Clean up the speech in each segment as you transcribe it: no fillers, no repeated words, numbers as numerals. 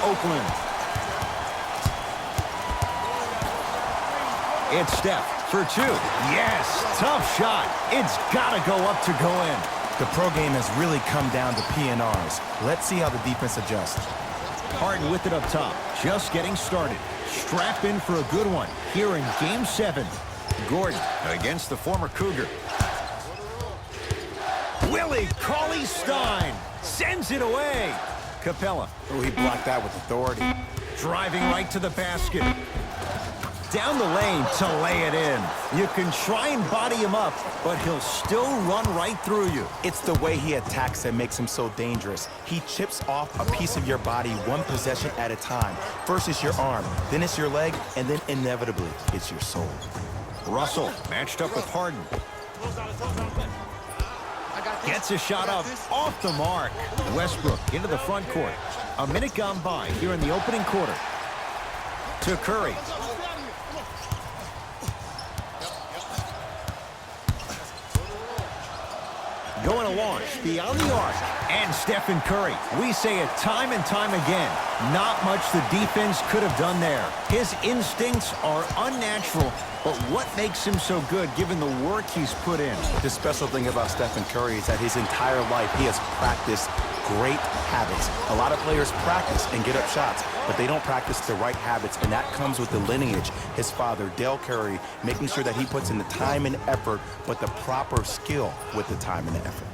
Oakland. It's Steph for two. Yes, tough shot. It's got to go up to go in. The pro game has really come down to PNRs. Let's see how the defense adjusts. Harden with it up top. Just getting started. Strap in for a good one here in Game 7. Gordon against the former Cougar. Willie Cauley-Stein sends it away. Capella. Oh, he blocked that with authority. Driving right to the basket. Down the lane to lay it in. You can try and body him up, but he'll still run right through you. It's the way he attacks that makes him so dangerous. He chips off a piece of your body one possession at a time. First it's your arm, then it's your leg, and then inevitably it's your soul. Russell matched up with Harden. Gets a shot up off the mark. Westbrook into the front court. A minute gone by here in the opening quarter. To Curry. Going to launch beyond the arc. And Stephen Curry. We say it time and time again. Not much the defense could have done there. His instincts are unnatural, but what makes him so good given the work he's put in? The special thing about Stephen Curry is that his entire life he has practiced great habits. A lot of players practice and get up shots, but they don't practice the right habits, and that comes with the lineage. His father, Dale Curry, making sure that he puts in the time and effort, but the proper skill with the time and the effort.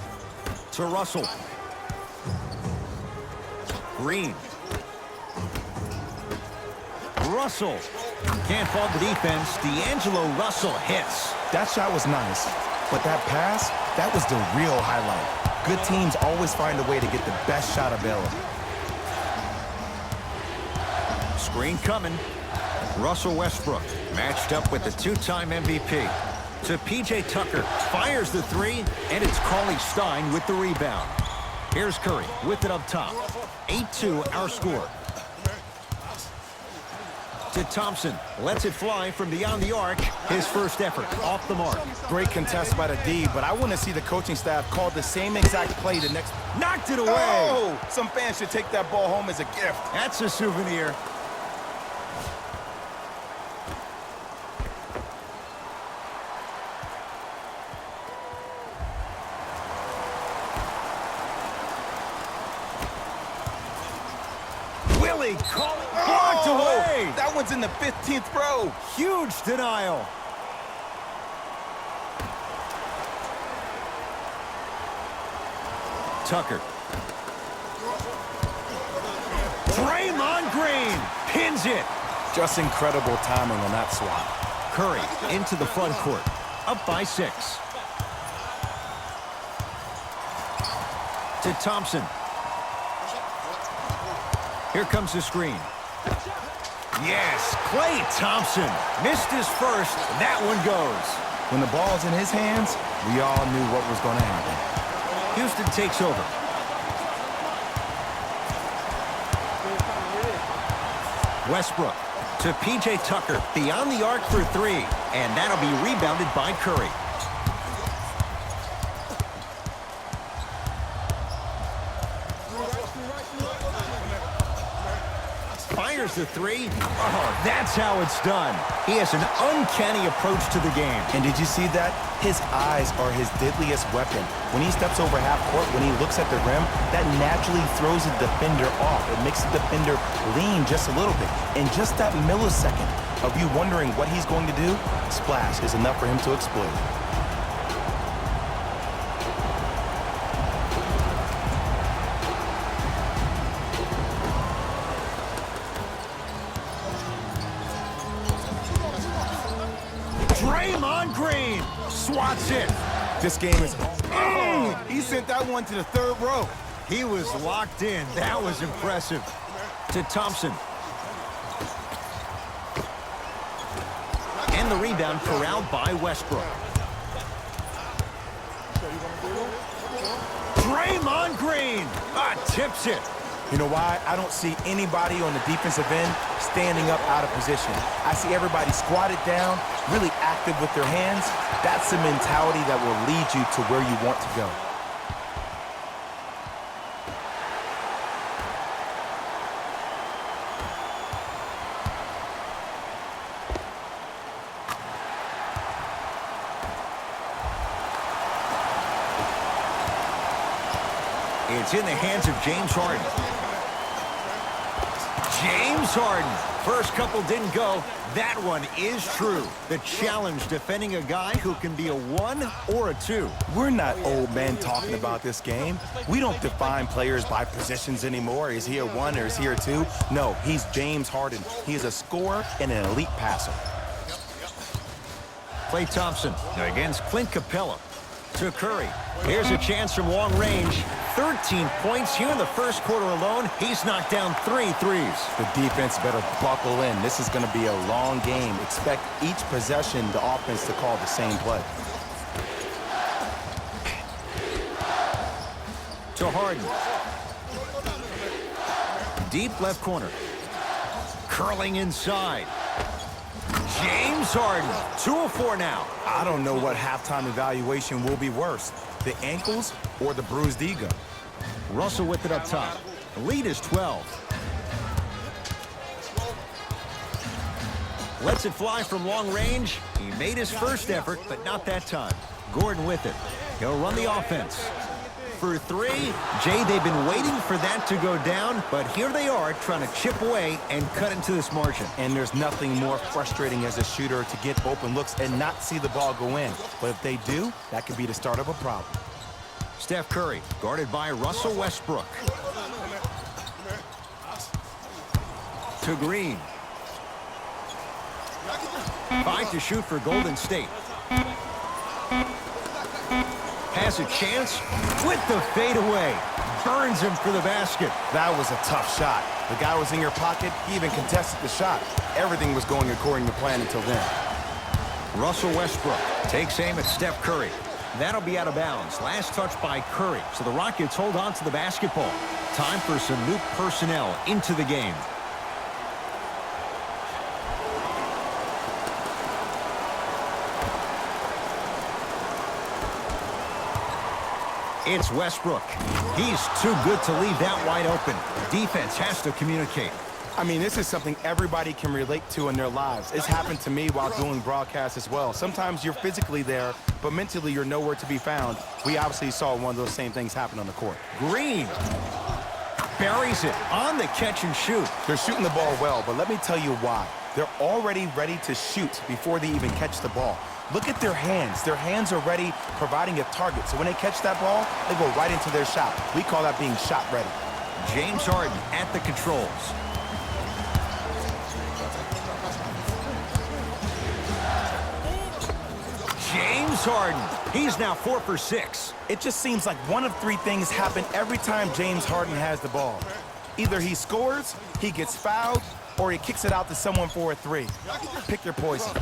To Russell. Green. Russell. Can't fault the defense. D'Angelo Russell hits. That shot was nice, but that pass, that was the real highlight. Good teams always find a way to get the best shot available. Screen coming. Russell Westbrook matched up with the two-time MVP. To P.J. Tucker. Fires the three, and it's Cauley-Stein with the rebound. Here's Curry with it up top. 8-2 our score. To Thompson. Lets it fly from beyond the arc. His first effort off the mark. Great contest by the D, but I want to see the coaching staff call the same exact play the next... Knocked it away. Oh! Some fans should take that ball home as a gift. That's a souvenir. Willie Cauley blocked away. That one's in the 15th row. Huge denial. Tucker. Draymond Green pins it. Just incredible timing on that swat. Curry into the front court. Up by 6. To Thompson. Here comes the screen. Yes, Klay Thompson missed his first. That one goes. When the ball's in his hands, we all knew what was going to happen. Houston takes over. Westbrook to P.J. Tucker beyond the arc for 3, and that'll be rebounded by Curry. Fires the 3. Oh, that's how it's done. He has an uncanny approach to the game. And did you see that? His eyes are his deadliest weapon. When he steps over half court, when he looks at the rim, that naturally throws the defender off. It makes the defender lean just a little bit. And just that millisecond of you wondering what he's going to do, splash is enough for him to explode. Draymond Green swats it. This game is... Oh, he sent that one to the 3rd row. He was locked in. That was impressive. To Thompson. And the rebound corralled by Westbrook. Draymond Green tips it. You know why? I don't see anybody on the defensive end standing up out of position. I see everybody squatted down, really active with their hands. That's the mentality that will lead you to where you want to go. It's in the hands of James Harden. James Harden. First couple didn't go. That one is true. The challenge defending a guy who can be a 1 or a 2. We're not old men talking about this game. We don't define players by positions anymore. Is he a 1 or is he a 2? No, he's James Harden. He is a scorer and an elite passer. Klay Thompson against Clint Capella. To Curry. Here's a chance from long range. 13 points here in the first quarter alone. He's knocked down 3 threes. The defense better buckle in. This is going to be a long game. Expect each possession the offense to call the same play. To Harden. Deep left corner. Curling inside. James Harden, 2 of 4 now. I don't know what halftime evaluation will be worse, the ankles or the bruised ego. Russell with it up top. The lead is 12. Lets it fly from long range. He made his first effort, but not that time. Gordon with it. He'll run the offense. For 3, Jay, they've been waiting for that to go down, but here they are trying to chip away and cut into this margin. And there's nothing more frustrating as a shooter to get open looks and not see the ball go in. But if they do, that could be the start of a problem. Steph Curry, guarded by Russell Westbrook. To Green. 5 to shoot for Golden State. Has a chance with the fadeaway. Burns him for the basket. That was a tough shot. The guy was in your pocket. He even contested the shot. Everything was going according to plan until then. Russell Westbrook takes aim at Steph Curry. That'll be out of bounds. Last touch by Curry. So the Rockets hold on to the basketball. Time for some new personnel into the game. It's Westbrook. He's too good to leave that wide open. Defense has to communicate. I mean, this is something everybody can relate to in their lives. It's happened to me while doing broadcasts as well. Sometimes you're physically there, but mentally you're nowhere to be found. We obviously saw one of those same things happen on the court. Green buries it on the catch and shoot. They're shooting the ball well, but let me tell you why. They're already ready to shoot before they even catch the ball. Look at their hands. Their hands are ready, providing a target. So when they catch that ball, they go right into their shot. We call that being shot ready. James Harden at the controls. James Harden. He's now 4 for 6. It just seems like one of 3 things happen every time James Harden has the ball. Either he scores, he gets fouled, or he kicks it out to someone for a 3. Pick your poison.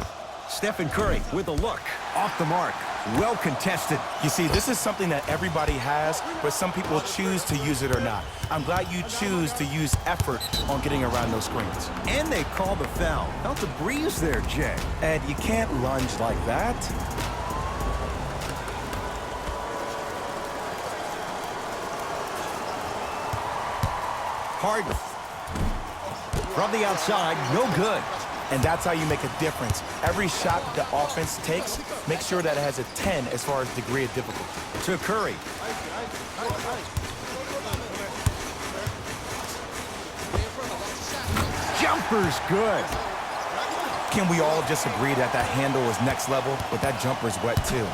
Stephen Curry with a look. Off the mark. Well contested. You see, this is something that everybody has, but some people choose to use it or not. I'm glad you choose to use effort on getting around those screens. And they call the foul. Felt a breeze there, Jay. Ed, you can't lunge like that. Harden. From the outside, no good. And that's how you make a difference. Every shot that the offense takes, make sure that it has a 10 as far as degree of difficulty. To Curry. Jumper's good. Can we all just agree that that handle is next level, but that jumper's wet too?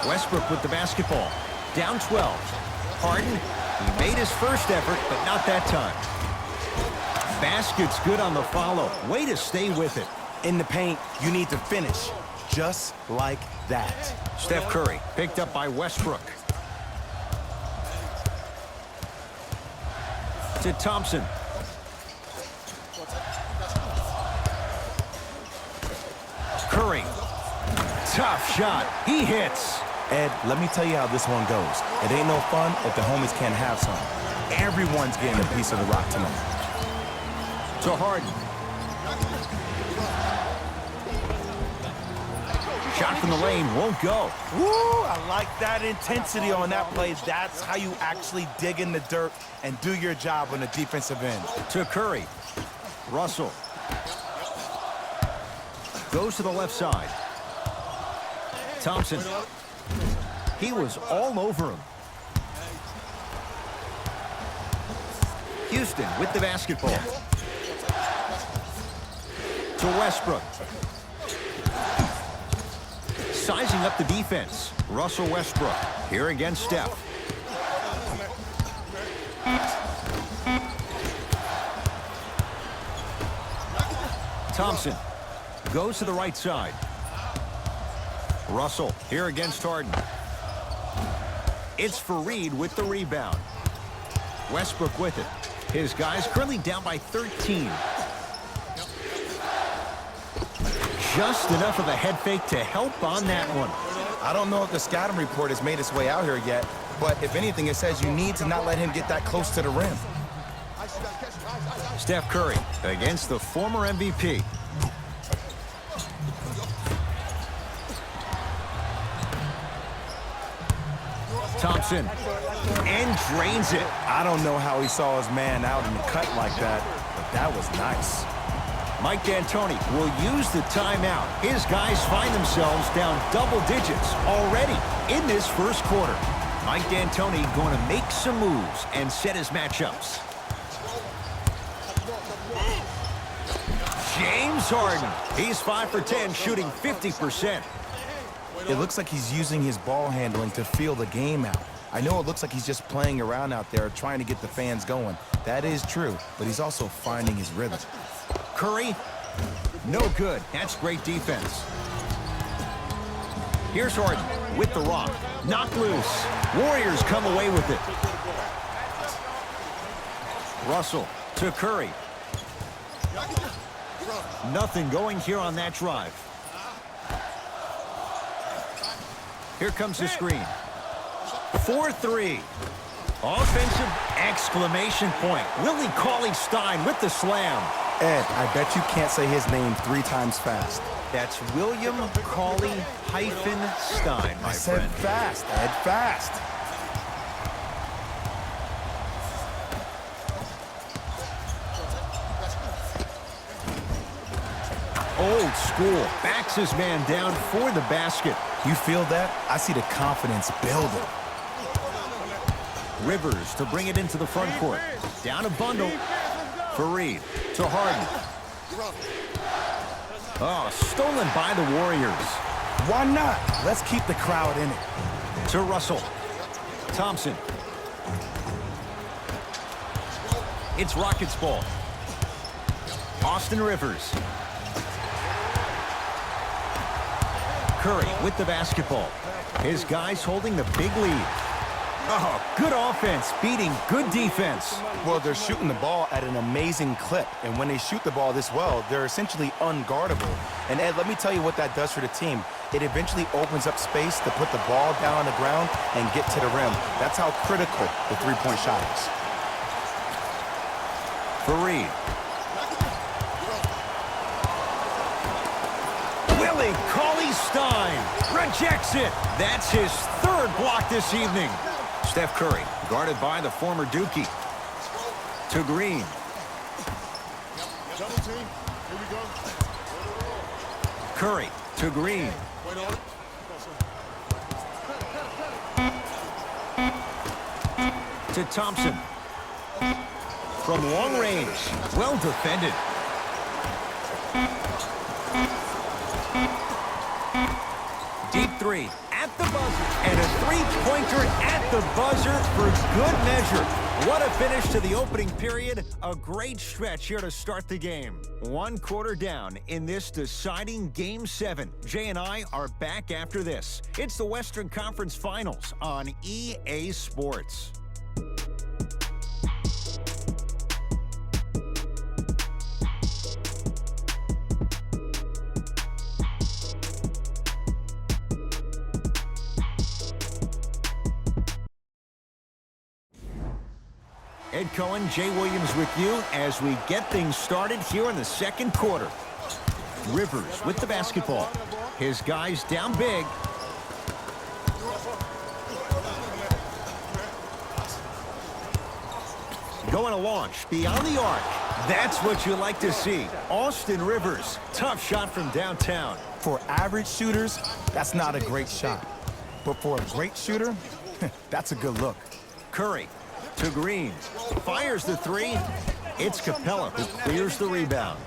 Westbrook with the basketball. Down 12. Harden, he made his first effort, but not that time. Basket's good on the follow. Way to stay with it. In the paint, you need to finish just like that. Steph Curry picked up by Westbrook. To Thompson. Curry. Tough shot. He hits. Ed, let me tell you how this one goes. It ain't no fun if the homies can't have some. Everyone's getting a piece of the rock tonight. To Harden. Shot from the lane won't go. Woo! I like that intensity on that play. That's how you actually dig in the dirt and do your job on the defensive end. To Curry. Russell. Goes to the left side. Thompson. He was all over him. Houston with the basketball. To Westbrook. Sizing up the defense. Russell Westbrook here against Steph. Thompson goes to the right side. Russell here against Harden. It's Fareed with the rebound. Westbrook with it. His guys currently down by 13. Just enough of a head fake to help on that one. I don't know if the scouting report has made its way out here yet, but if anything, it says you need to not let him get that close to the rim. Steph Curry against the former MVP. Thompson, and drains it. I don't know how he saw his man out in the cut like that, but that was nice. Mike D'Antoni will use the timeout. His guys find themselves down double digits already in this first quarter. Mike D'Antoni going to make some moves and set his matchups. James Harden. He's 5 for 10, shooting 50%. It looks like he's using his ball handling to feel the game out. I know it looks like he's just playing around out there trying to get the fans going. That is true, but he's also finding his rhythm. Curry, no good. That's great defense. Here's Harden with the rock. Knocked loose. Warriors come away with it. Russell to Curry. Nothing going here on that drive. Here comes the screen. 4-3. Offensive exclamation point. Willie Cauley-Stein with the slam. Ed, I bet you can't say his name 3 times fast. That's William Cauley-Stein, my I said friend. fast, Ed, fast. Old school. Backs his man down for the basket. You feel that? I see the confidence building. Rivers to bring it into the front court. Down a bundle. Fareed to Harden. Oh, stolen by the Warriors. Why not? Let's keep the crowd in it. To Russell. Thompson. It's Rockets ball. Austin Rivers. Curry with the basketball. His guys holding the big lead. Oh, good offense beating good defense. Well, they're shooting the ball at an amazing clip, and when they shoot the ball this well, they're essentially unguardable. And Ed, let me tell you what that does for the team. It eventually opens up space to put the ball down on the ground and get to the rim. That's how critical the three-point shot is. Fareed. Willie Cauley-Stein rejects it. That's his 3rd block this evening. Steph Curry guarded by the former Dookie. To Green. Curry to Green. To Thompson. From long range. Well defended. Deep 3 at the buzzer. And a 3-pointer at the buzzer for good measure. What a finish to the opening period. A great stretch here to start the game. 1 quarter down in this deciding Game 7. Jay and I are back after this. It's the Western Conference Finals on EA Sports. Ed Cohen, Jay Williams with you as we get things started here in the 2nd quarter. Rivers with the basketball. His guys down big. Going to launch beyond the arc. That's what you like to see. Austin Rivers, tough shot from downtown. For average shooters, that's not a great shot. But for a great shooter, that's a good look. Curry To Green. Fires the three. It's Capella who clears the rebound.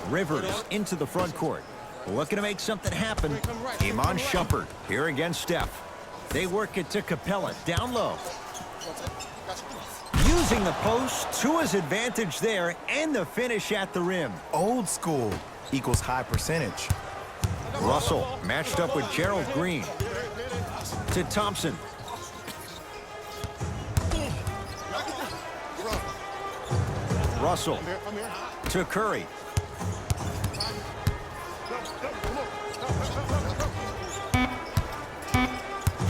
Rivers into the front court. Looking to make something happen. Iman Shumpert here against Steph. They work it to Capella down low. Using the post to his advantage there, and the finish at the rim. Old school equals high percentage. Russell matched up with Gerald Green. To Thompson. Russell to Curry.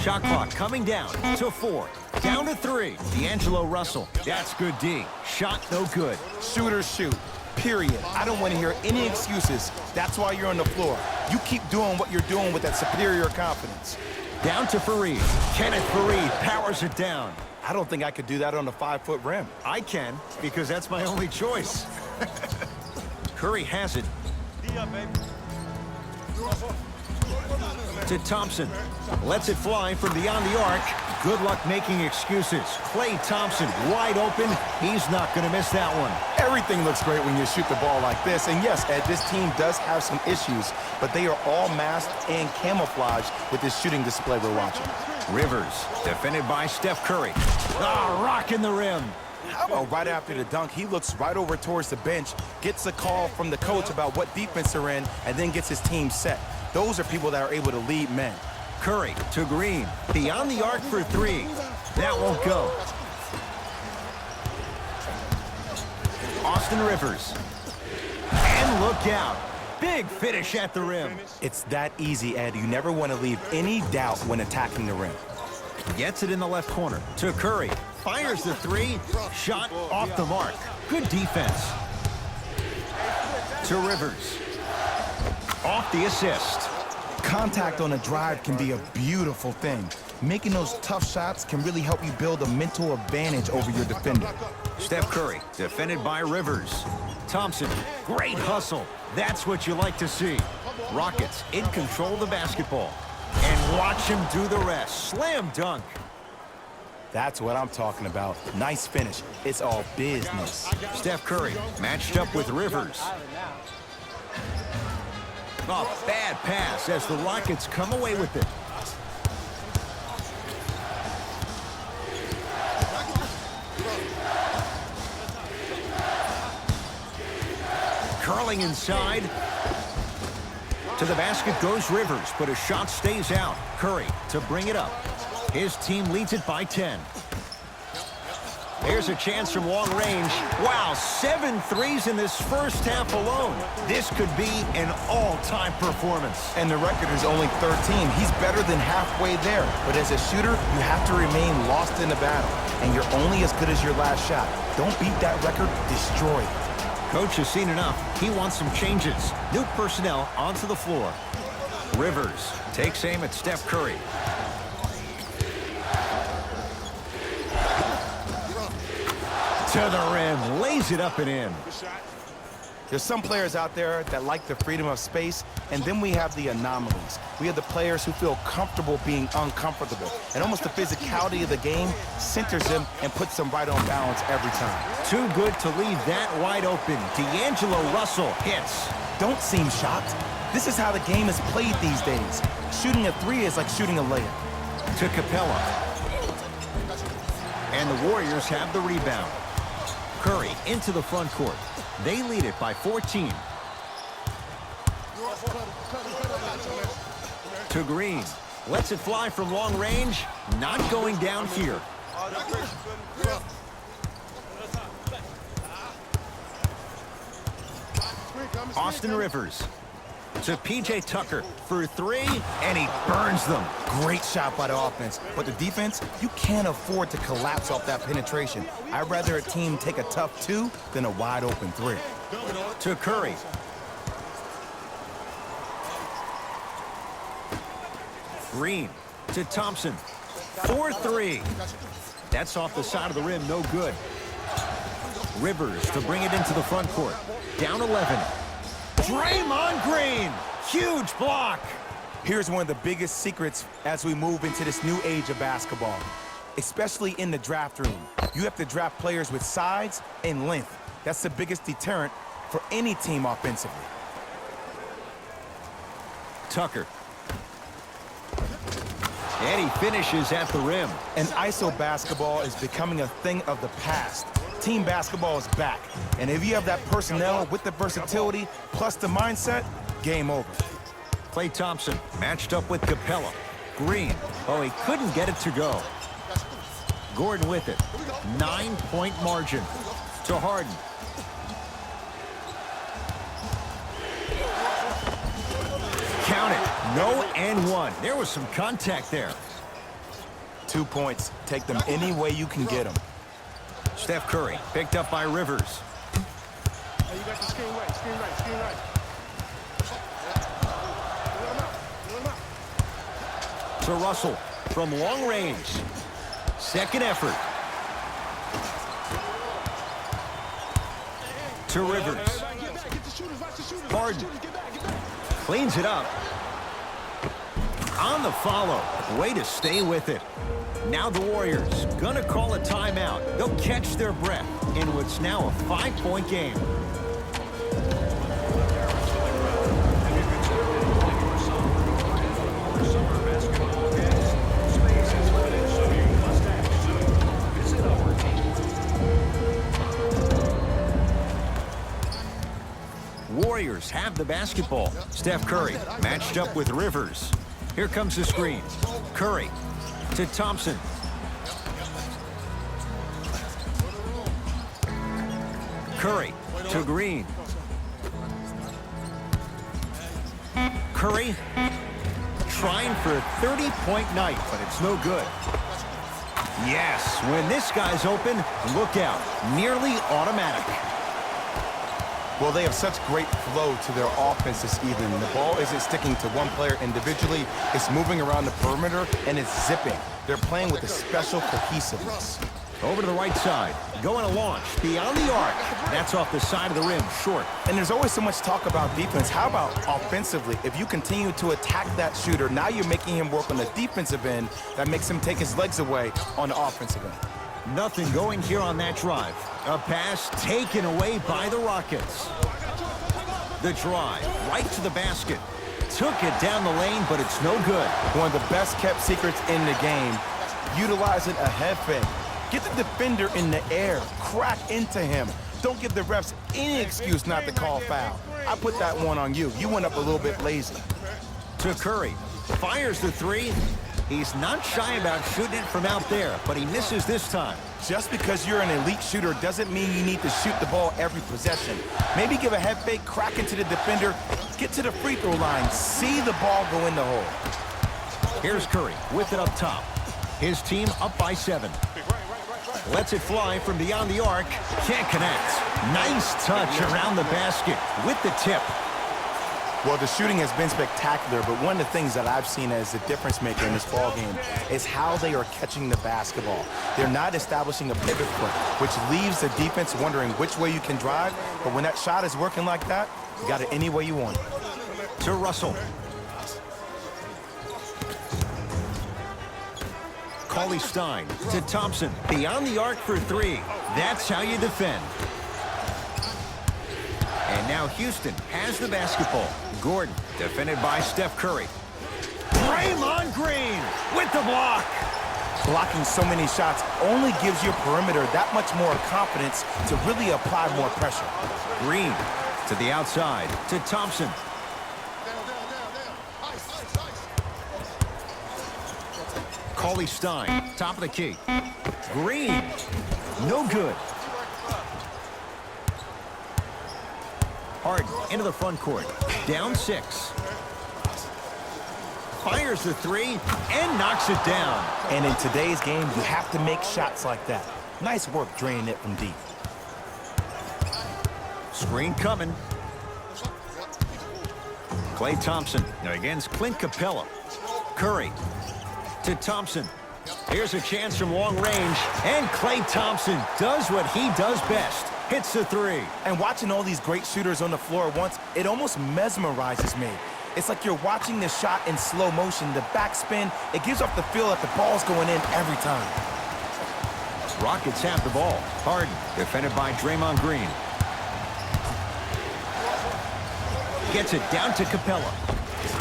Shot clock coming down to 4. Down to 3. D'Angelo Russell. That's good D. Shot no good. Shooters shoot. Period. I don't want to hear any excuses. That's why you're on the floor. You keep doing what you're doing with that superior confidence. Down to Fareed. Kenneth Fareed powers it down. I don't think I could do that on a 5-foot rim. I can, because that's my only choice. Curry has it. To Thompson. Lets it fly from beyond the arc. Good luck making excuses. Klay Thompson wide open. He's not going to miss that one. Everything looks great when you shoot the ball like this. And yes, Ed, this team does have some issues, but they are all masked and camouflaged with this shooting display we're watching. Rivers, defended by Steph Curry. Ah, rocking the rim. How about right after the dunk, he looks right over towards the bench, gets a call from the coach about what defense they're in, and then gets his team set. Those are people that are able to lead men. Curry to Green. Beyond the arc for 3. That won't go. Austin Rivers. And look out. Big finish at the rim. It's that easy, Ed. You never want to leave any doubt when attacking the rim. Gets it in the left corner to Curry. Fires the 3. Shot off the mark. Good defense. To Rivers. Off the assist. Contact on a drive can be a beautiful thing. Making those tough shots can really help you build a mental advantage over your defender. Steph Curry, defended by Rivers. Thompson, great hustle. That's what you like to see. Rockets in control of the basketball. And watch him do the rest. Slam dunk. That's what I'm talking about. Nice finish. It's all business. Steph Curry matched up with Rivers. Oh, bad pass as the Rockets come away with it. Curling inside. To the basket goes Rivers, but his shot stays out. Curry to bring it up. His team leads it by 10. There's a chance from long range. Wow, 7 threes in this first half alone. This could be an all-time performance. And the record is only 13. He's better than halfway there. But as a shooter, you have to remain lost in the battle. And you're only as good as your last shot. Don't beat that record, destroy it. Coach has seen enough. He wants some changes. New personnel onto the floor. Rivers takes aim at Steph Curry. To the rim, lays it up and in. There's some players out there that like the freedom of space, and then we have the anomalies. We have the players who feel comfortable being uncomfortable, and almost the physicality of the game centers them and puts them right on balance every time. Too good to leave that wide open. D'Angelo Russell hits. Don't seem shocked. This is how the game is played these days. Shooting a 3 is like shooting a layup. To Capella. And the Warriors have the rebound. Curry into the front court. They lead it by 14. To Green. Lets it fly from long range. Not going down here. Austin Rivers. To P.J. Tucker for 3, and he burns them. Great shot by the offense, but the defense, you can't afford to collapse off that penetration. I'd rather a team take a tough 2 than a wide open 3. To Curry. Green to Thompson. 4-3. That's off the side of the rim, no good. Rivers to bring it into the front court. Down 11. Draymond Green. Huge block. Here's one of the biggest secrets as we move into this new age of basketball, especially in the draft room. You have to draft players with size and length. That's the biggest deterrent for any team offensively. Tucker. And he finishes at the rim. And ISO basketball is becoming a thing of the past. Team basketball is back. And if you have that personnel with the versatility plus the mindset, game over. Klay Thompson matched up with Capella. Green. Oh, he couldn't get it to go. Gordon with it. 9-point margin to Harden. Count it. No and one. There was some contact there. 2 points. Take them any way you can get them. Steph Curry picked up by Rivers. Hey, you got the screen right, screen right, screen right. To Russell from long range. Second effort. To Rivers. Harden cleans it up. On the follow. Way to stay with it. Now the Warriors gonna call a timeout. They'll catch their breath in what's now a 5-point game. Warriors have the basketball. Steph Curry matched up with Rivers. Here comes the screen. Curry to Thompson. Curry to Green. Curry trying for a 30-point night, but it's no good. Yes, when this guy's open, look out. Nearly automatic. Well, they have such great flow to their offense this evening. The ball isn't sticking to one player individually. It's moving around the perimeter, and it's zipping. They're playing with a special cohesiveness. Over to the right side. Going to launch. Beyond the arc. That's off the side of the rim. Short. And there's always so much talk about defense. How about offensively? If you continue to attack that shooter, now you're making him work on the defensive end. That makes him take his legs away on the offensive end. Nothing going here on that drive. A pass taken away by the Rockets. The drive right to the basket. Took it down the lane, but it's no good. One of the best kept secrets in the game. Utilizing a head fake. Get the defender in the air. Crack into him. Don't give the refs any excuse not to call foul. I put that one on you. You went up a little bit lazy. To Curry. Fires the three. He's not shy about shooting it from out there, but he misses this time. Just because you're an elite shooter doesn't mean you need to shoot the ball every possession. Maybe give a head fake, crack into the defender, get to the free throw line, see the ball go in the hole. Here's Curry with it up top. His team up by 7. Lets it fly from beyond the arc. Can't connect. Nice touch around the basket with the tip. Well, the shooting has been spectacular, but one of the things that I've seen as the difference maker in this ball game is how they are catching the basketball. They're not establishing a pivot foot, which leaves the defense wondering which way you can drive. But when that shot is working like that, you got it any way you want. To Russell. Cauley-Stein to Thompson. Beyond the arc for 3. That's how you defend. And now Houston has the basketball. Gordon defended by Steph Curry. Draymond Green with the block. Blocking so many shots only gives your perimeter that much more confidence to really apply more pressure. Green to the outside to Thompson. Cauley-Stein, top of the key. Green, no good. Harden into the front court, down 6. Fires the 3 and knocks it down. And in today's game, you have to make shots like that. Nice work draining it from deep. Screen coming. Klay Thompson against Clint Capella. Curry to Thompson. Here's a chance from long range, and Klay Thompson does what he does best. Hits the 3. And watching all these great shooters on the floor at once, it almost mesmerizes me. It's like you're watching the shot in slow motion. The backspin, it gives off the feel that the ball's going in every time. Rockets have the ball. Harden, defended by Draymond Green. Gets it down to Capella.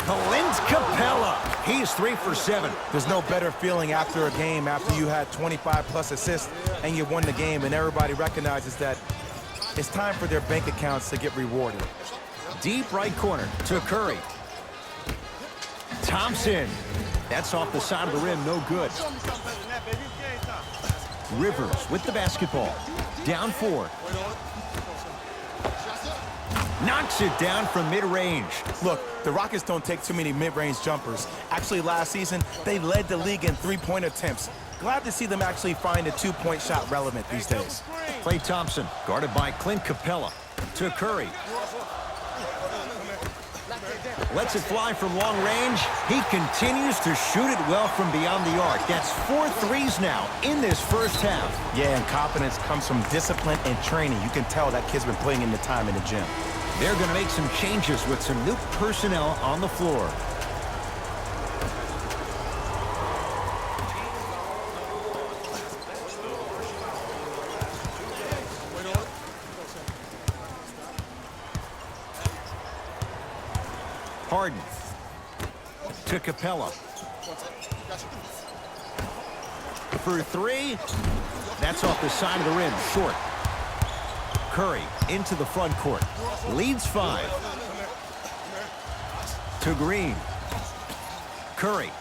Clint Capella. He's 3 for 7. There's no better feeling after a game after you had 25-plus assists and you won the game, and everybody recognizes that it's time for their bank accounts to get rewarded. Deep right corner to Curry. Thompson. That's off the side of the rim, no good. Rivers with the basketball. Down 4. Knocks it down from mid-range. Look, the Rockets don't take too many mid-range jumpers. Actually, last season, they led the league in three-point attempts. Glad to see them actually find a two-point shot relevant these days. Klay Thompson, guarded by Clint Capella. To Curry. Lets it fly from long range. He continues to shoot it well from beyond the arc. That's 4 threes now in this first half. Yeah, and confidence comes from discipline and training. You can tell that kid's been putting in the time in the gym. They're going to make some changes with some new personnel on the floor. Harden to Capella. For 3. That's off the side of the rim, short. Curry into the front court. Leads 5. To Green. Curry.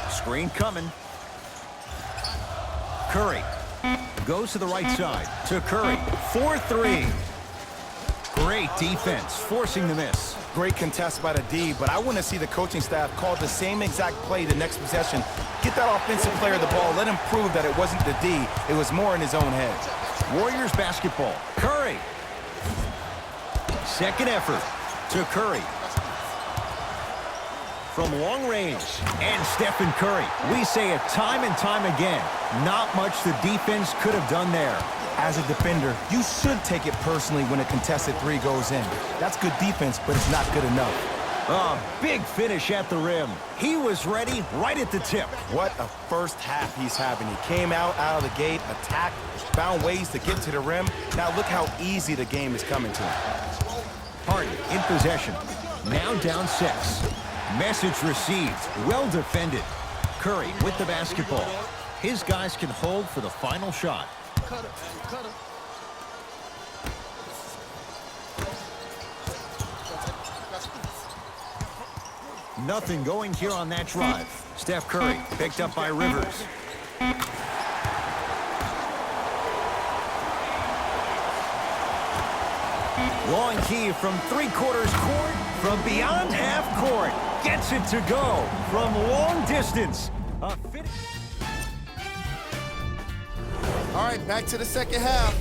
Screen coming. Curry goes to the right side. To Curry. 4-3. Great defense, forcing the miss. Great contest by the D, but I want to see the coaching staff call the same exact play the next possession. Get that offensive player the ball. Let him prove that it wasn't the D. It was more in his own head. Warriors basketball. Curry. Second effort to Curry. From long range. And Stephen Curry. We say it time and time again. Not much the defense could have done there. As a defender, you should take it personally when a contested 3 goes in. That's good defense, but it's not good enough. A big finish at the rim. He was ready right at the tip. What a first half he's having. He came out of the gate, attacked, found ways to get to the rim. Now look how easy the game is coming to him. Harden in possession. Now down 6. Message received. Well defended. Curry with the basketball. His guys can hold for the final shot. Nothing going here on that drive. Steph Curry picked up by Rivers. Long key from 3/4 court, from beyond half court. Gets it to go from long distance. All right, back to the second half.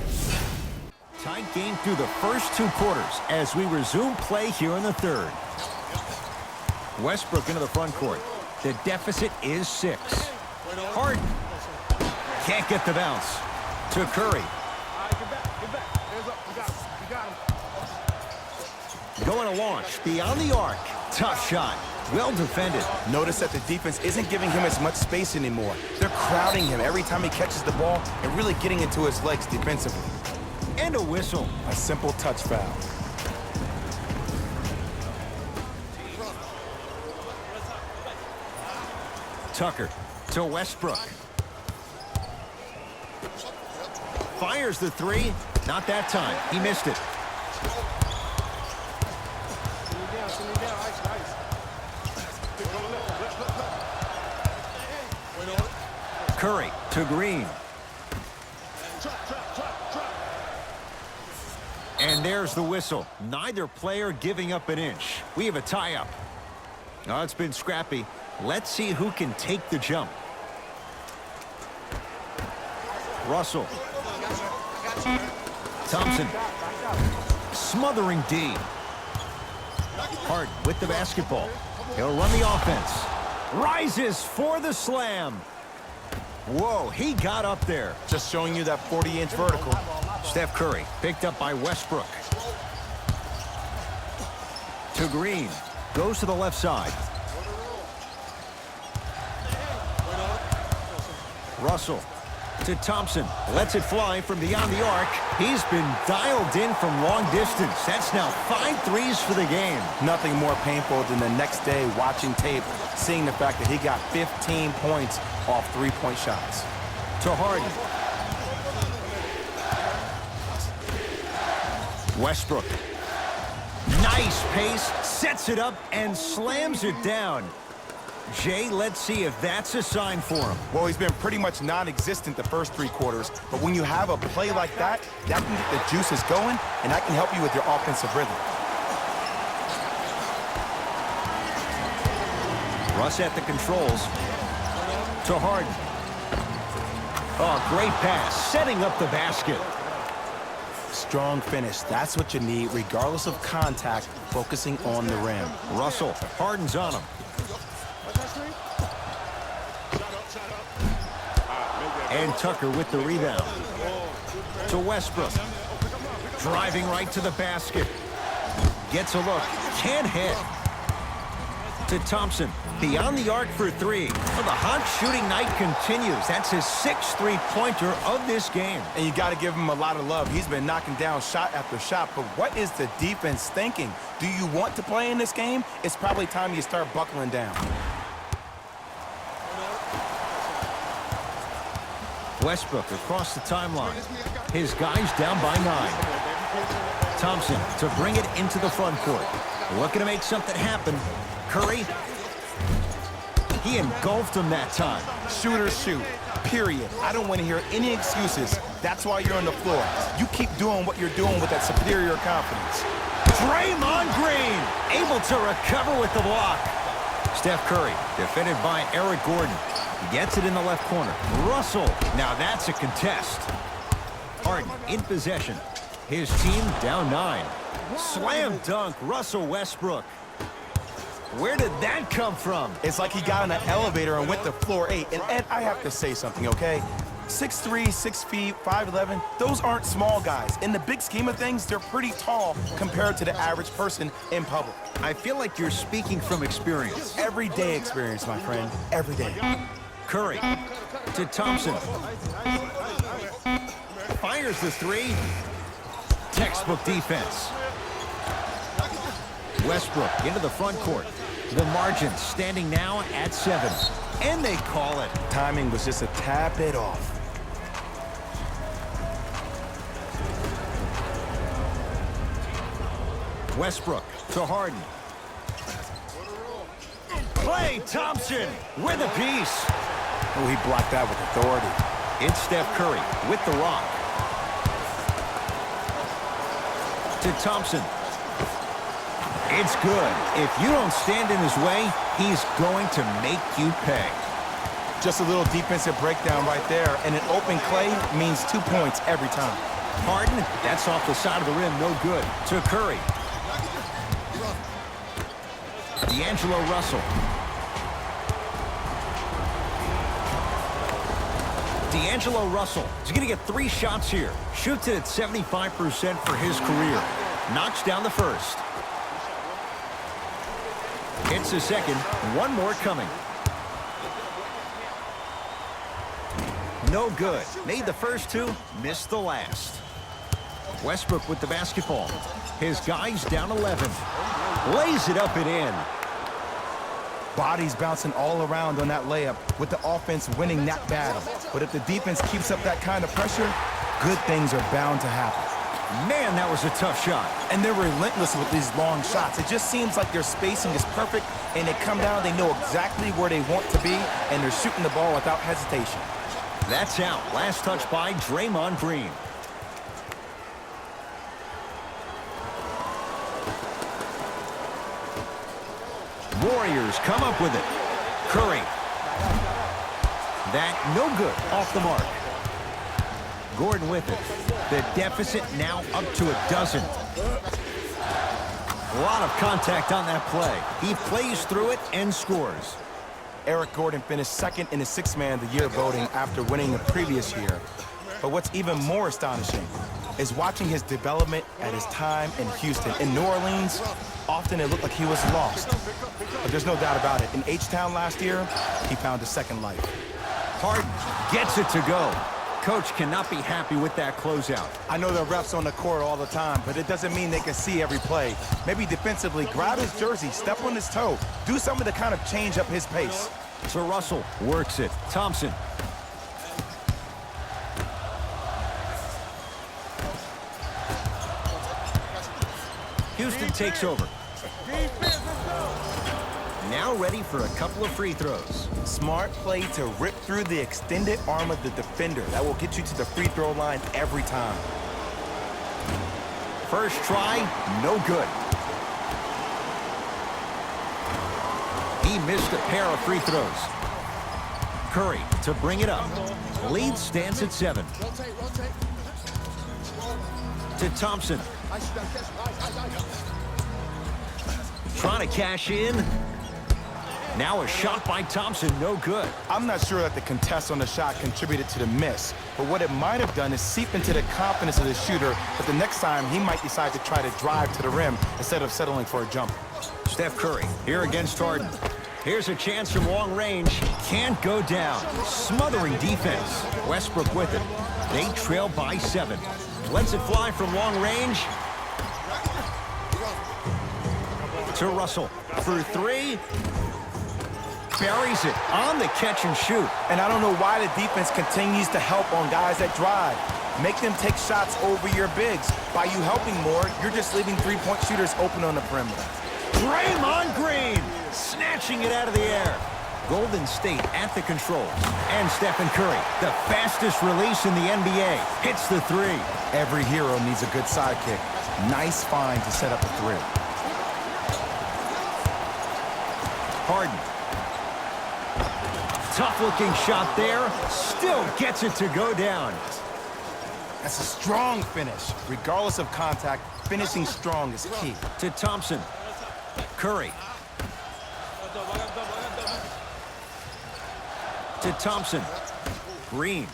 Tight game through the first 2 quarters as we resume play here in the third. Westbrook into the front court. The deficit is 6. Harden can't get the bounce. To Curry. Going to launch beyond the arc. Tough shot. Well defended. Notice that the defense isn't giving him as much space anymore. They're crowding him every time he catches the ball and really getting into his legs defensively. And a whistle. A simple touch foul. Tucker to Westbrook. Fires the 3. Not that time. He missed it. Curry to Green. And there's the whistle. Neither player giving up an inch. We have a tie-up. Oh, it's been scrappy. Let's see who can take the jump. Russell. Thompson. Smothering D. Harden with the basketball. He'll run the offense. Rises for the slam. Whoa, he got up there. Just showing you that 40-inch vertical. Steph Curry picked up by Westbrook. To Green. Goes to the left side. Russell to Thompson. Lets it fly from beyond the arc. He's been dialed in from long distance. That's now 5 threes for the game. Nothing more painful than the next day watching tape, seeing the fact that he got 15 points off three-point shots. To Harden. Westbrook. Nice pace. Sets it up and slams it down. Jay, let's see if that's a sign for him. Well, he's been pretty much non-existent the first 3 quarters, but when you have a play like that, that can get the juices going, and that can help you with your offensive rhythm. Russ at the controls. To Harden. Oh, great pass. Setting up the basket. Strong finish. That's what you need, regardless of contact, focusing on the rim. Russell. Harden's on him. And Tucker with the rebound. To Westbrook. Driving right to the basket. Gets a look. Can't hit. To Thompson. Beyond the arc for 3. Well, the hot shooting night continues. That's his 6th three-pointer of this game. And you got to give him a lot of love. He's been knocking down shot after shot, but what is the defense thinking? Do you want to play in this game? It's probably time you start buckling down. Westbrook across the timeline. His guys down by 9. Thompson to bring it into the front court. Looking to make something happen. Curry. He engulfed him that time. Shooters shoot, period. I don't want to hear any excuses. That's why you're on the floor. You keep doing what you're doing with that superior confidence. Draymond Green able to recover with the block. Steph Curry defended by Eric Gordon. Gets it in the left corner. Russell. Now that's a contest. Harden in possession. His team down 9. Slam dunk, Russell Westbrook. Where did that come from? It's like he got in an elevator and went to floor 8. And Ed, I have to say something, okay? 6'3", 6 feet, 5'11", those aren't small guys. In the big scheme of things, they're pretty tall compared to the average person in public. I feel like you're speaking from experience. Everyday experience, my friend. Every day. Curry to Thompson. Fires the 3. Textbook defense. Westbrook into the front court. The margin standing now at 7. And they call it. Timing was just a tad bit off. Westbrook to Harden. Klay Thompson with a piece. Oh, he blocked that with authority. It's Steph Curry with the rock. To Thompson. It's good. If you don't stand in his way, he's going to make you pay. Just a little defensive breakdown right there, and an open Klay means 2 points every time. Harden, that's off the side of the rim, no good. To Curry. D'Angelo Russell. D'Angelo Russell is going to get 3 shots here. Shoots it at 75% for his career. Knocks down the first. Hits the second. 1 more coming. No good. Made the first 2, missed the last. Westbrook with the basketball. His guys down 11. Lays it up and in. Bodies bouncing all around on that layup with the offense winning that battle. But if the defense keeps up that kind of pressure, good things are bound to happen. Man, that was a tough shot. And they're relentless with these long shots. It just seems like their spacing is perfect, and they come down, they know exactly where they want to be, and they're shooting the ball without hesitation. That's out. Last touch by Draymond Green. Warriors come up with it. Curry. That no good. Off the mark. Gordon with it. The deficit now up to 12. A lot of contact on that play. He plays through it and scores. Eric Gordon finished second in the Sixth Man of the Year voting after winning the previous year. But what's even more astonishing, is watching his development at his time in Houston. In New Orleans, often it looked like he was lost. But there's no doubt about it. In H-Town last year, he found a second life. Harden gets it to go. Coach cannot be happy with that closeout. I know the refs on the court all the time, but it doesn't mean they can see every play. Maybe defensively, grab his jersey, step on his toe, do something to kind of change up his pace. So Russell works it. Thompson. Houston takes over. Now ready for a couple of free throws. Smart play to rip through the extended arm of the defender. That will get you to the free throw line every time. First try, no good. He missed a pair of free throws. Curry to bring it up. Lead stands at 7. To Thompson. Trying to cash in. Now a shot by Thompson, no good. I'm not sure that the contest on the shot contributed to the miss, but what it might have done is seep into the confidence of the shooter, but the next time he might decide to try to drive to the rim instead of settling for a jump. Steph Curry here against Harden. Here's a chance from long range. Can't go down. Smothering defense. Westbrook with it. They trail by 7. Lets it fly from long range. To Russell for 3. Buries it on the catch and shoot. And I don't know why the defense continues to help on guys that drive. Make them take shots over your bigs. By you helping more, you're just leaving three-point shooters open on the perimeter. Draymond Green snatching it out of the air. Golden State at the controls. And Stephen Curry, the fastest release in the NBA, hits the 3. Every hero needs a good sidekick. Nice find to set up a 3. Harden. Tough-looking shot there. Still gets it to go down. That's a strong finish. Regardless of contact, finishing strong is key. To Thompson. Curry. To Thompson. Green.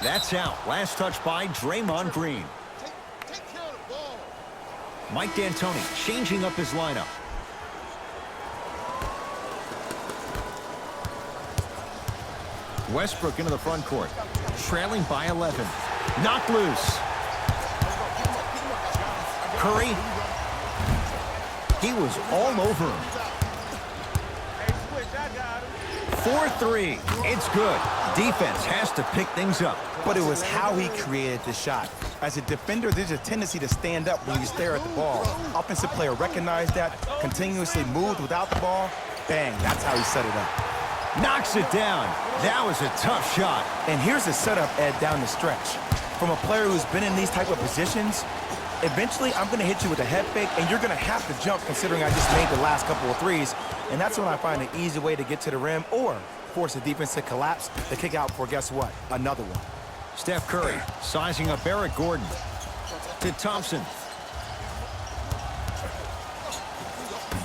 That's out. Last touch by Draymond Green. Mike D'Antoni changing up his lineup. Westbrook into the front court. Trailing by 11. Knocked loose. Curry. He was all over him. 4-3. It's good. Defense has to pick things up. But it was how he created the shot. As a defender, there's a tendency to stand up when you stare at the ball. Offensive player recognized that, continuously moved without the ball. Bang, that's how he set it up. Knocks it down. That was a tough shot. And here's the setup, Ed, down the stretch. From a player who's been in these type of positions, eventually I'm going to hit you with a head fake, and you're going to have to jump considering I just made the last couple of threes. And that's when I find an easy way to get to the rim or force the defense to collapse, to kick out for, guess what, another one. Steph Curry sizing up Eric Gordon. To Thompson.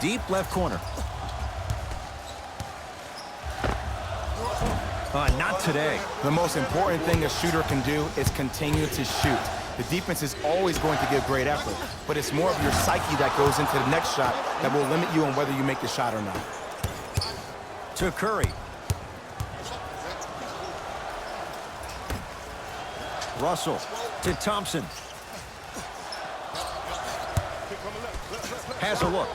Deep left corner. Not today. The most important thing a shooter can do is continue to shoot. The defense is always going to give great effort, but it's more of your psyche that goes into the next shot that will limit you on whether you make the shot or not. To Curry. Russell to Thompson. Has a look.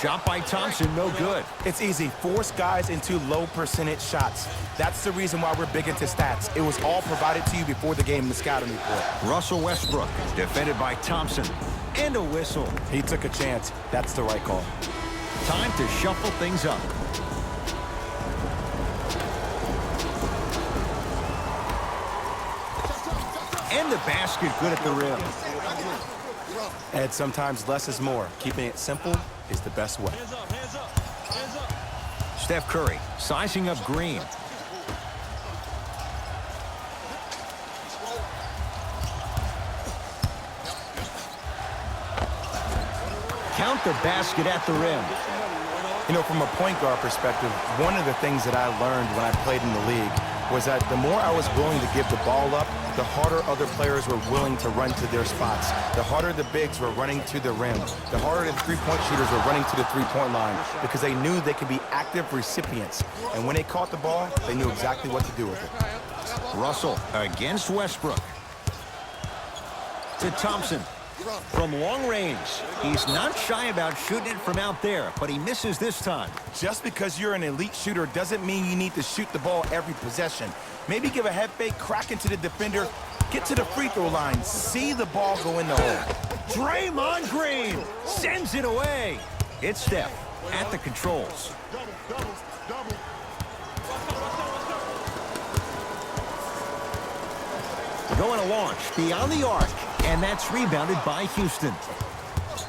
Shot by Thompson, no good. It's easy. Force guys into low percentage shots. That's the reason why we're big into stats. It was all provided to you before the game in the scouting report. Russell Westbrook, defended by Thompson. And a whistle. He took a chance. That's the right call. Time to shuffle things up. And the basket good at the rim. Ed, sometimes less is more. Keeping it simple is the best way. Steph Curry sizing up Green. Count the basket at the rim. You know, from a point guard perspective, one of the things that I learned when I played in the league was that the more I was willing to give the ball up, the harder other players were willing to run to their spots. The harder the bigs were running to the rim. The harder the three-point shooters were running to the three-point line because they knew they could be active recipients. And when they caught the ball, they knew exactly what to do with it. Russell against Westbrook. To Thompson. From long range, he's not shy about shooting it from out there, but he misses this time. Just because you're an elite shooter doesn't mean you need to shoot the ball every possession. Maybe give a head fake, crack into the defender, get to the free throw line, see the ball go in the hole. Draymond Green sends it away. It's Steph at the controls. Going to launch beyond the arc, and that's rebounded by Houston.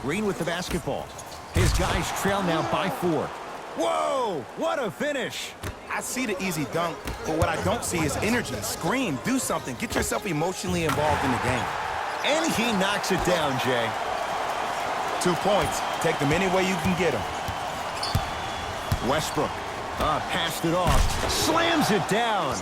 Green with the basketball. His guys trail now by 4. Whoa, what a finish. I see the easy dunk, but what I don't see is energy. Scream, do something, get yourself emotionally involved in the game. And he knocks it down, Jay. 2 points, take them any way you can get them. Westbrook passed it off, slams it down.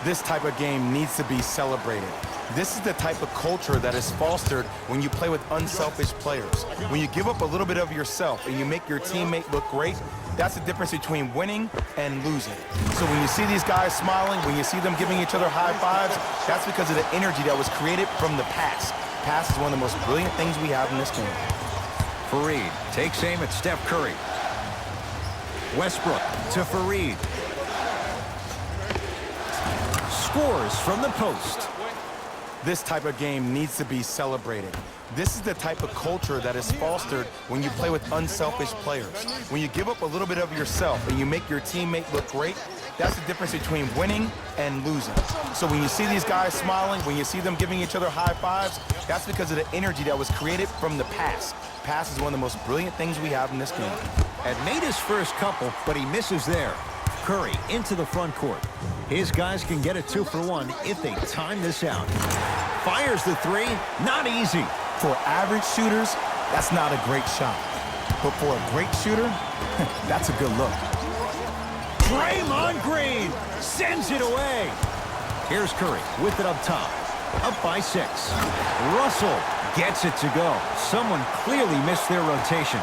This type of game needs to be celebrated. This is the type of culture that is fostered when you play with unselfish players. When you give up a little bit of yourself and you make your teammate look great, that's the difference between winning and losing. So when you see these guys smiling, when you see them giving each other high fives, that's because of the energy that was created from the pass. Pass is one of the most brilliant things we have in this game. Fareed takes aim at Steph Curry. Westbrook to Fareed. Scores from the post. This type of game needs to be celebrated. This is the type of culture that is fostered when you play with unselfish players. When you give up a little bit of yourself and you make your teammate look great, that's the difference between winning and losing. So when you see these guys smiling, when you see them giving each other high fives, that's because of the energy that was created from the pass. Pass is one of the most brilliant things we have in this game. Had made his first couple, but he misses there. Curry into the front court. His guys can get a 2-for-1 if they time this out. Fires the 3, not easy. For average shooters, that's not a great shot. But for a great shooter, that's a good look. Draymond Green sends it away. Here's Curry with it up top. Up by 6. Russell gets it to go. Someone clearly missed their rotation.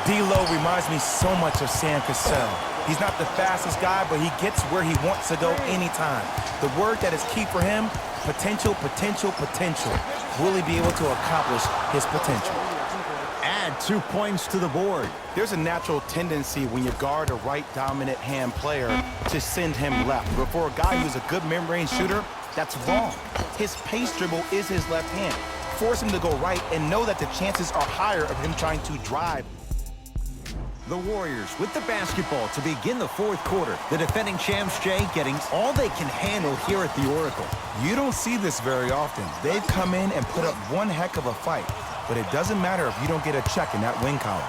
D'Lo reminds me so much of Sam Cassell. He's not the fastest guy, but he gets where he wants to go anytime. The word that is key for him, potential, potential, potential. Will he be able to accomplish his potential? Add 2 points to the board. There's a natural tendency when you guard a right dominant hand player to send him left. But for a guy who's a good mid-range shooter, that's wrong. His pace dribble is his left hand. Force him to go right and know that the chances are higher of him trying to drive. The Warriors with the basketball to begin the 4th quarter. The defending champs, Jay, getting all they can handle here at the Oracle. You don't see this very often. They've come in and put up one heck of a fight. But it doesn't matter if you don't get a check in that win column.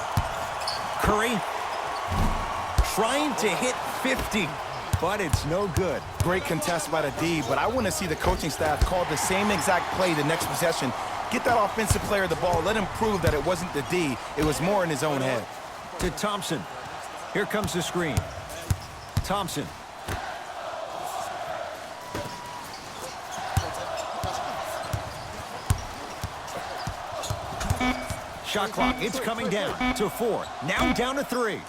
Curry trying to hit 50, but it's no good. Great contest by the D, but I want to see the coaching staff call the same exact play the next possession. Get that offensive player the ball. Let him prove that it wasn't the D. It was more in his own head. To Thompson. Here comes the screen. Thompson. Shot clock, it's coming down to 4. Now down to 3.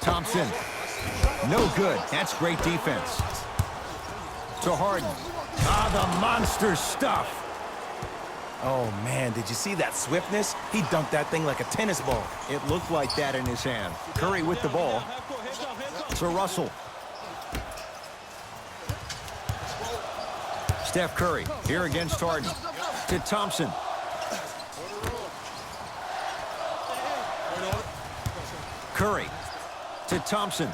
Thompson. No good. That's great defense. To Harden. The monster stuff. Oh, man, did you see that swiftness? He dunked that thing like a tennis ball. It looked like that in his hand. Curry with the ball. To Russell. Steph Curry here against Harden. To Thompson. Curry to Thompson.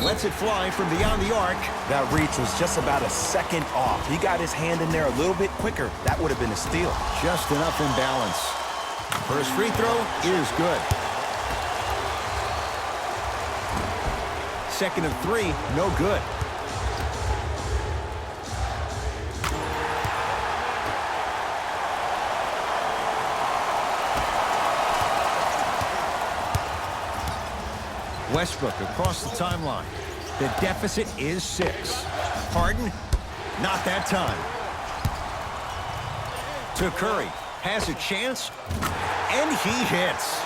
Lets it fly from beyond the arc. That reach was just about a second off. He got his hand in there a little bit quicker. That would have been a steal. Just enough imbalance. First free throw is good. Second of 3, no good. Westbrook across the timeline. The deficit is 6. Harden, not that time. To Curry, has a chance, and he hits.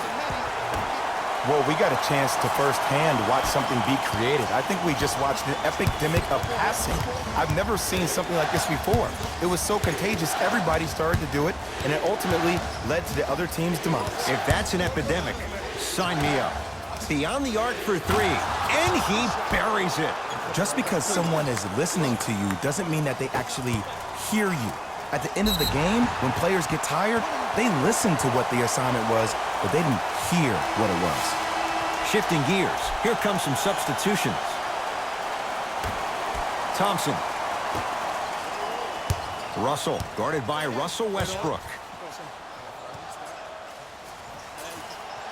Well, we got a chance to firsthand watch something be created. I think we just watched an epidemic of passing. I've never seen something like this before. It was so contagious, everybody started to do it, and it ultimately led to the other team's demise. If that's an epidemic, sign me up. Beyond the arc for 3, and he buries it. Just because someone is listening to you doesn't mean that they actually hear you. At the end of the game, when players get tired, they listen to what the assignment was, but they didn't hear what it was. Shifting gears, here comes some substitutions. Thompson. Russell, guarded by Russell Westbrook.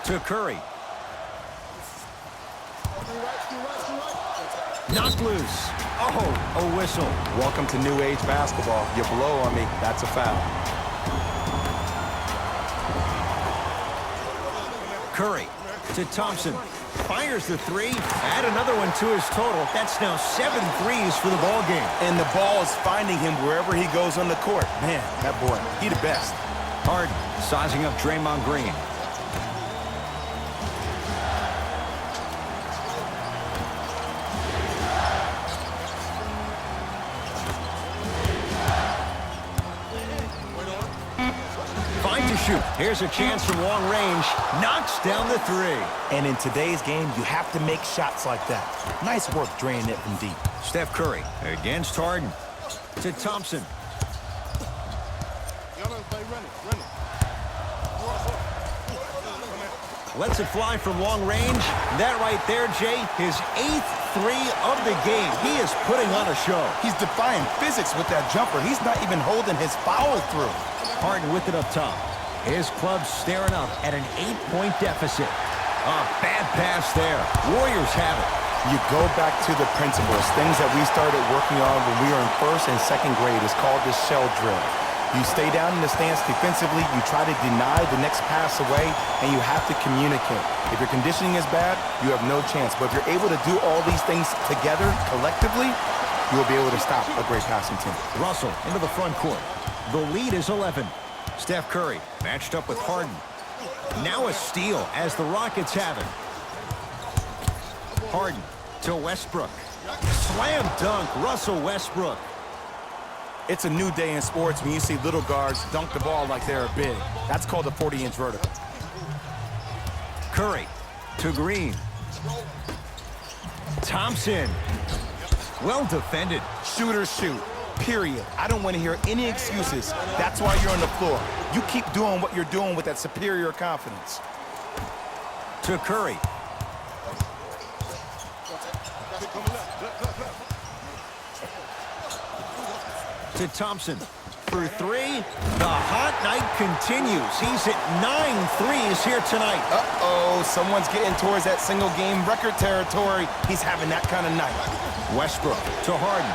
To Curry. Knocked loose. Oh, a whistle. Welcome to New Age basketball. You blow on me, that's a foul. Curry to Thompson. Fires the 3. Add another one to his total. That's now 7 threes for the ball game. And the ball is finding him wherever he goes on the court. Man, that boy, he the best. Harden sizing up Draymond Green. Shoot. Here's a chance from long range. Knocks down the 3. And in today's game, you have to make shots like that. Nice work draining it from deep. Steph Curry against Harden. To Thompson. Lets it fly from long range. That right there, Jay, his 8th 3 of the game. He is putting on a show. He's defying physics with that jumper. He's not even holding his foul through. Harden with it up top. His club staring up at an 8-point deficit. A bad pass there. Warriors have it. You go back to the principles, things that we started working on when we were in 1st and 2nd grade. It's called the shell drill. You stay down in the stance defensively, you try to deny the next pass away, and you have to communicate. If your conditioning is bad, you have no chance. But if you're able to do all these things together, collectively, you'll be able to stop a great passing team. Russell into the front court. The lead is 11. Steph Curry matched up with Harden. Now a steal as the Rockets have it. Harden to Westbrook. Slam dunk, Russell Westbrook. It's a new day in sports when you see little guards dunk the ball like they're big. That's called a 40-inch vertical. Curry to Green. Thompson. Well defended. Shooters shoot. Period. I don't want to hear any excuses. That's why you're on the floor. You keep doing what you're doing with that superior confidence. To Curry. To Thompson. For 3. The hot night continues. He's at 9 threes here tonight. Uh-oh, someone's getting towards that single-game record territory. He's having that kind of night. Westbrook to Harden.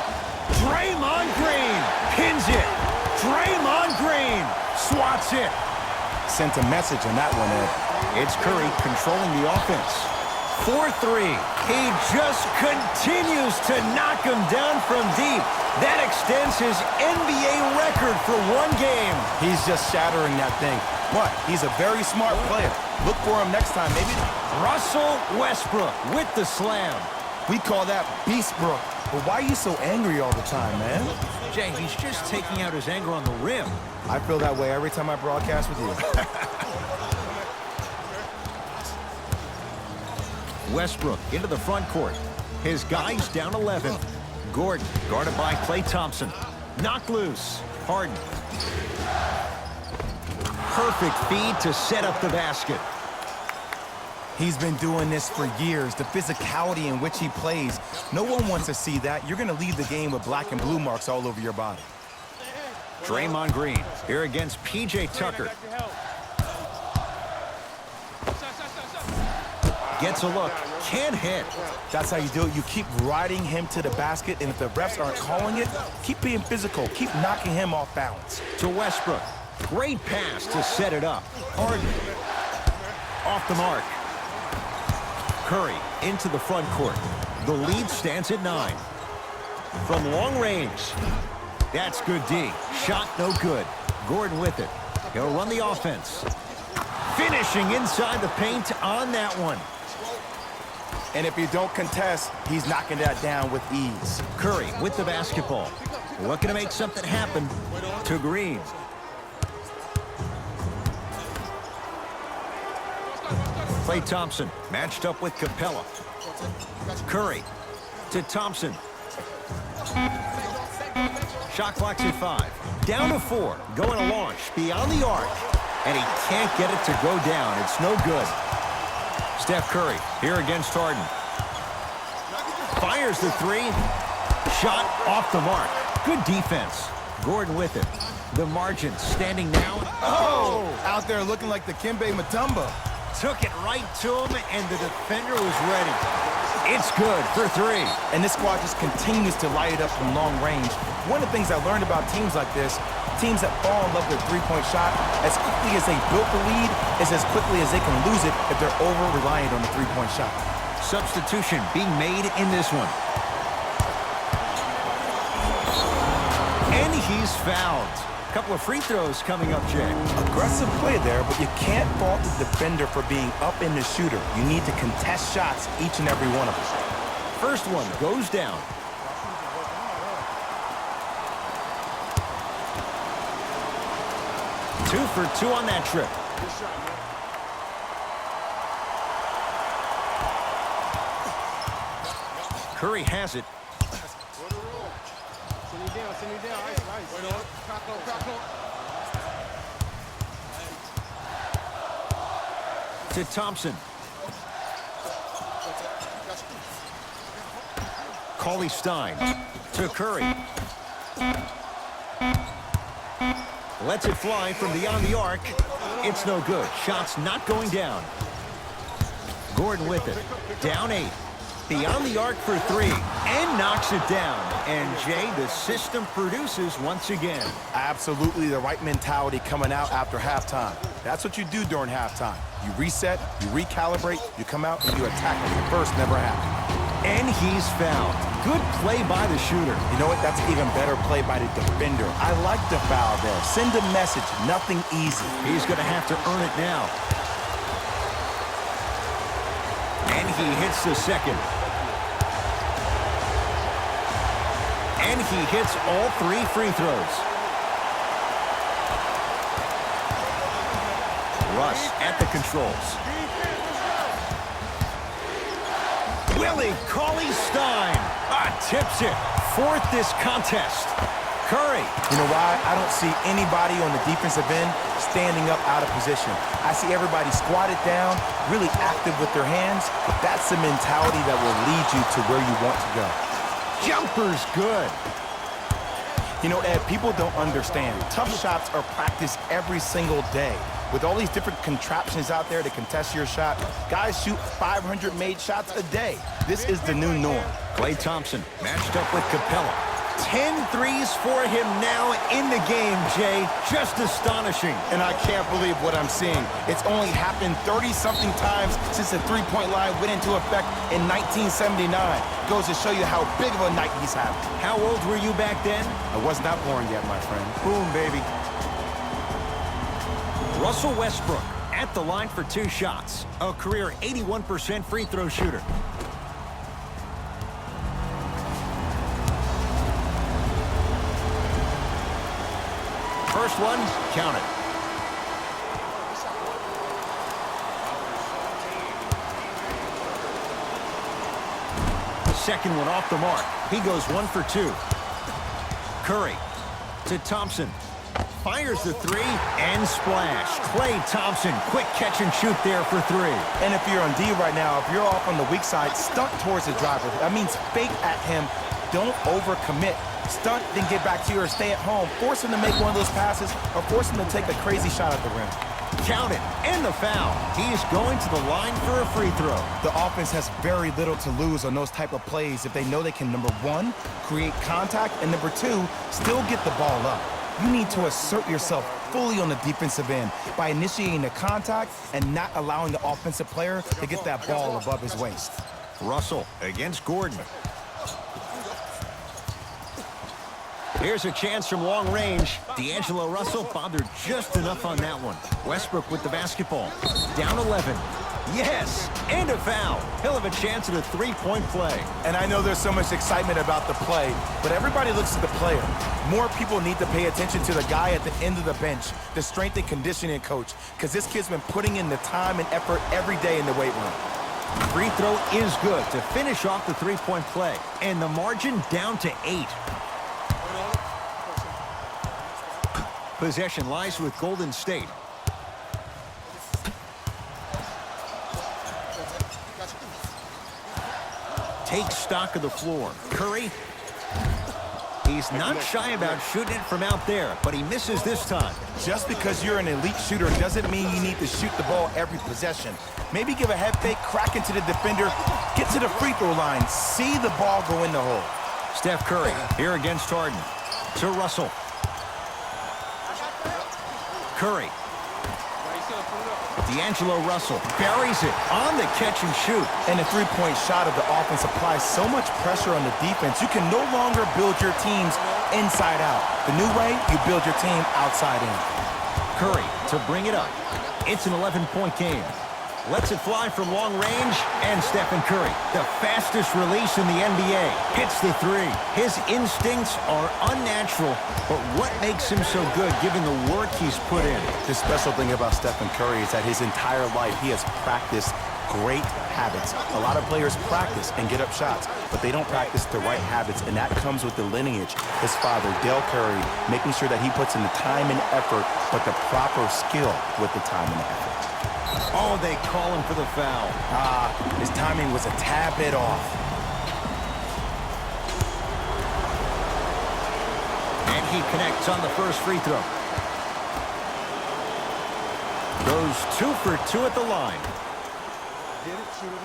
Draymond Green pins it. Draymond Green swats it. Sent a message on that one, Ed. It's Curry controlling the offense. 4-3. He just continues to knock him down from deep. That extends his NBA record for one game. He's just shattering that thing. But he's a very smart player. Look for him next time, maybe. Russell Westbrook with the slam. We call that Beastbrook. But why are you so angry all the time, man? Jay, he's just taking out his anger on the rim. I feel that way every time I broadcast with you. Westbrook into the front court. His guy's down 11. Gordon guarded by Klay Thompson. Knocked loose. Harden. Perfect feed to set up the basket. He's been doing this for years. The physicality in which he plays. No one wants to see that. You're going to leave the game with black and blue marks all over your body. Draymond Green here against P.J. Tucker. Gets a look. Can't hit. That's how you do it. You keep riding him to the basket, and if the refs aren't calling it, keep being physical. Keep knocking him off balance. To Westbrook. Great pass to set it up. Harden. Off the mark. Curry into the front court. The lead stands at 9. From long range. That's good D. Shot no good. Gordon with it. He'll run the offense. Finishing inside the paint on that one. And if you don't contest, he's knocking that down with ease. Curry with the basketball. Looking to make something happen to Green. Klay Thompson matched up with Capella. Curry to Thompson. Shot clock's at 5. Down to 4. Going to launch beyond the arc. And he can't get it to go down. It's no good. Steph Curry here against Harden. Fires the 3. Shot off the mark. Good defense. Gordon with it. The margin standing now. Oh! Out there looking like the Kimbe Mutombo. Took it right to him, and the defender was ready. It's good for 3. And this squad just continues to light it up from long range. One of the things I learned about teams like this, teams that fall in love with three-point shot, as quickly as they built the lead, is as quickly as they can lose it if they're over-reliant on the three-point shot. Substitution being made in this one. And he's fouled. Couple of free throws coming up, Jay. Aggressive play there, but you can't fault the defender for being up in the shooter. You need to contest shots, each and every one of them. First one goes down. Two for 2 on that trip. Curry has it. Send me down. Ice. To Thompson. Cauley Stein to Curry. Lets it fly from beyond the arc. It's no good. Shot's not going down. Gordon with it. Down 8. Beyond the arc for 3. And knocks it down. And Jay, the system produces once again. Absolutely the right mentality coming out after halftime. That's what you do during halftime. You reset, you recalibrate, you come out, and you attack like the first never happened. And he's fouled. Good play by the shooter. You know what? That's even better play by the defender. I like the foul there. Send a message. Nothing easy. He's going to have to earn it now. And he hits the second. And he hits all 3 free throws. Russ at the controls. Willie Cauley-Stein tips it. 4th this contest. Curry. You know why? I don't see anybody on the defensive end standing up out of position. I see everybody squatted down, really active with their hands. That's the mentality that will lead you to where you want to go. Jumper's good. You know, Ed, people don't understand. Tough shots are practiced every single day. With all these different contraptions out there to contest your shot, guys shoot 500 made shots a day. This is the new norm. Klay Thompson matched up with Capella. 10 threes for him now in the game, Jay. Just astonishing. And I can't believe what I'm seeing. It's only happened 30-something times since the three-point line went into effect in 1979. Goes to show you how big of a night he's having. How old were you back then? I was not born yet, my friend. Boom, baby. Russell Westbrook at the line for 2 shots. A career 81% free throw shooter. First one, count it. Second one off the mark. He goes 1 for 2. Curry to Thompson. Fires the 3 and splash. Klay Thompson, quick catch and shoot there for 3. And if you're on D right now, if you're off on the weak side, stunt towards the driver. That means fake at him. Don't overcommit. Stunt, then get back to you or stay at home. Force him to make one of those passes or force him to take a crazy shot at the rim. Count it, and the foul. He is going to the line for a free throw. The offense has very little to lose on those type of plays if they know they can, number 1, create contact, and number 2, still get the ball up. You need to assert yourself fully on the defensive end by initiating the contact and not allowing the offensive player to get that ball above his waist. Russell against Gordon. Here's a chance from long range. D'Angelo Russell bothered just enough on that one. Westbrook with the basketball. Down 11. Yes, and a foul. He'll have a chance at a three-point play. And I know there's so much excitement about the play, but everybody looks at the player. More people need to pay attention to the guy at the end of the bench, the strength and conditioning coach, because this kid's been putting in the time and effort every day in the weight room. Free throw is good to finish off the three-point play. And the margin down to 8. Possession lies with Golden State. Takes stock of the floor. Curry. He's not shy about shooting it from out there, but he misses this time. Just because you're an elite shooter doesn't mean you need to shoot the ball every possession. Maybe give a head fake, crack into the defender, get to the free throw line, see the ball go in the hole. Steph Curry here against Harden. To Russell. Curry. D'Angelo Russell buries it on the catch and shoot. And the three-point shot of the offense applies so much pressure on the defense, you can no longer build your teams inside out. The new way, you build your team outside in. Curry to bring it up. It's an 11-point game. Lets it fly from long range, and Stephen Curry, the fastest release in the NBA, hits the three. His instincts are unnatural, but what makes him so good given the work he's put in? The special thing about Stephen Curry is that his entire life he has practiced great habits. A lot of players practice and get up shots, but they don't practice the right habits, and that comes with the lineage. His father, Dale Curry, making sure that he puts in the time and effort, but the proper skill with the time and effort. Oh, they call him for the foul. His timing was a tad bit off. And he connects on the first free throw. Goes 2 for 2 at the line. Get it, shoot it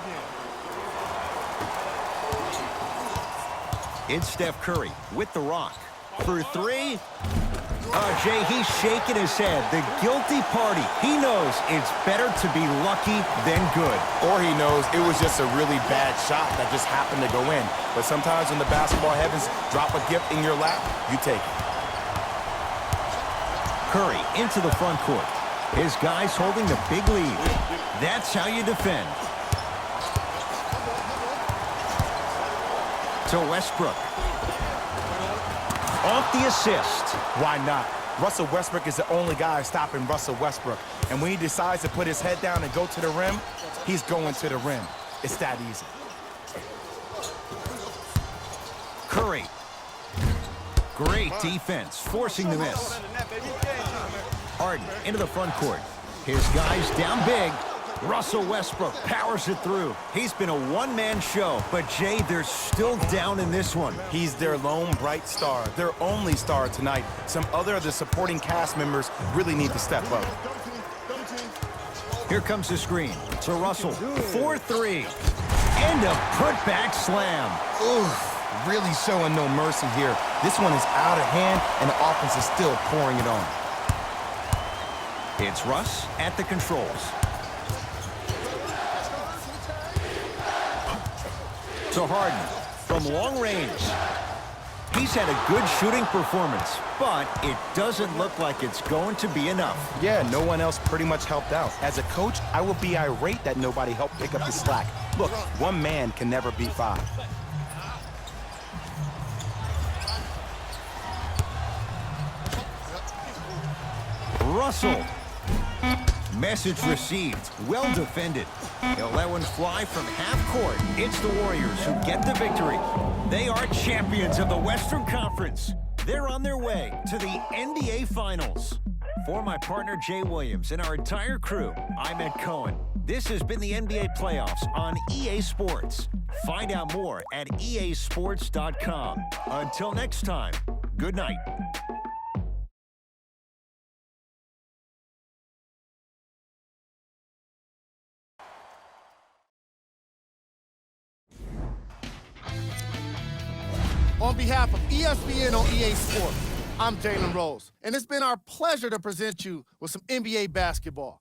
again. It's Steph Curry with the rock. For 3. Jay, he's shaking his head. The guilty party. He knows it's better to be lucky than good. Or he knows it was just a really bad shot that just happened to go in. But sometimes when the basketball heavens drop a gift in your lap, you take it. Curry into the front court. His guys holding the big lead. That's how you defend. To Westbrook. Off the assist. Why not? Russell Westbrook is the only guy stopping Russell Westbrook. And when he decides to put his head down and go to the rim, he's going to the rim. It's that easy. Curry. Great defense, forcing the miss. Harden into the front court. His guys down big. Russell Westbrook powers it through. He's been a one-man show, but Jay, they're still down in this one. He's their lone bright star, their only star tonight. Some other of the supporting cast members really need to step up. Here comes the screen to Russell. 4-3. And a put-back slam. Ooh, really showing no mercy here. This one is out of hand, and the offense is still pouring it on. It's Russ at the controls. To Harden from long range. He's had a good shooting performance, but it doesn't look like it's going to be enough. Yeah, no one else pretty much helped out. As a coach, I would be irate that nobody helped pick up the slack. Look, one man can never beat 5. Russell. Message received. Well defended. He'll let one fly from half court. It's the Warriors who get the victory. They are champions of the Western Conference. They're on their way to the NBA Finals. For my partner Jay Williams and our entire crew, I'm Ed Cohen. This has been the NBA Playoffs on EA Sports. Find out more at easports.com. Until next time, good night. On behalf of ESPN on EA Sports, I'm Jalen Rose, and it's been our pleasure to present you with some NBA basketball.